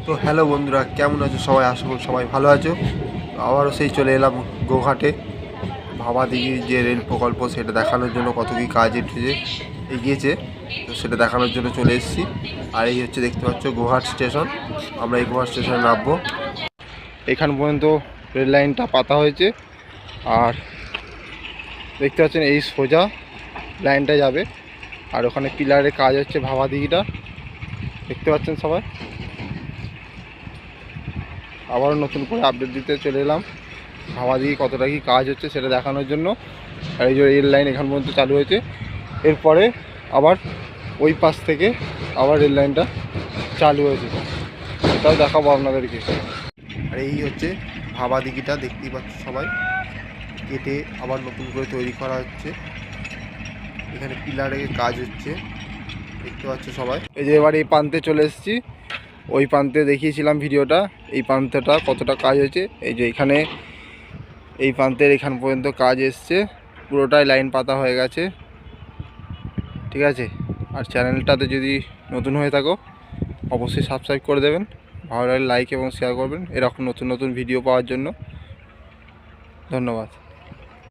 তো হ্যালো বন্ধুরা, কেমন আছো সবাই? আশা করি সবাই ভালো আছো। আবারও সেই চলে এলাম গোঘাটে। ভাবাদিঘির যে রেল প্রকল্প সেটা দেখানোর জন্য কত কী কাজ এগিয়েছে, তো সেটা দেখানোর জন্য চলে এসেছি। আর এই হচ্ছে দেখতে পাচ্ছ গোঘাট স্টেশন। আমরা এই গোঘাট স্টেশনে নামবো। এখান পর্যন্ত রেল লাইনটা পাতা হয়েছে, আর দেখতে পাচ্ছেন এই সোজা লাইনটা যাবে। আর ওখানে পিলারের কাজ হচ্ছে ভাবাদিঘিটা, দেখতে পাচ্ছেন সবাই। আবারও নতুন করে আপডেট দিতে চলে এলাম ভাবাদিঘি কতটা কি কাজ হচ্ছে সেটা দেখানোর জন্য। আর এই যে রেল লাইন এখান পর্যন্ত চালু হয়েছে, এরপরে আবার ওই পাশ থেকে আবার রেল লাইনটা চালু হয়েছে, সেটাও দেখাবো আপনাদেরকে। আর এই হচ্ছে ভাবাদিঘিটা, দেখতেই পাচ্ছ সবাই। কেটে আবার নতুন করে তৈরি করা হচ্ছে। এখানে পিলারে কাজ হচ্ছে, দেখতে পাচ্ছ সবাই। এই যে এবার এই প্রান্তে চলে এসেছি। ওই প্রান্তে দেখিয়েছিলাম ভিডিওটা, এই প্রান্তটা কতটা কাজ হয়েছে। এই যে এখানে এই প্রান্তের এখান পর্যন্ত কাজ এসছে, পুরোটাই লাইন পাতা হয়ে গেছে, ঠিক আছে। আর চ্যানেলটাতে যদি নতুন হয়ে থাকো অবশ্যই সাবস্ক্রাইব করে দেবেন, ভালো লাগলে লাইক এবং শেয়ার করবেন এরকম নতুন নতুন ভিডিও পাওয়ার জন্য। ধন্যবাদ।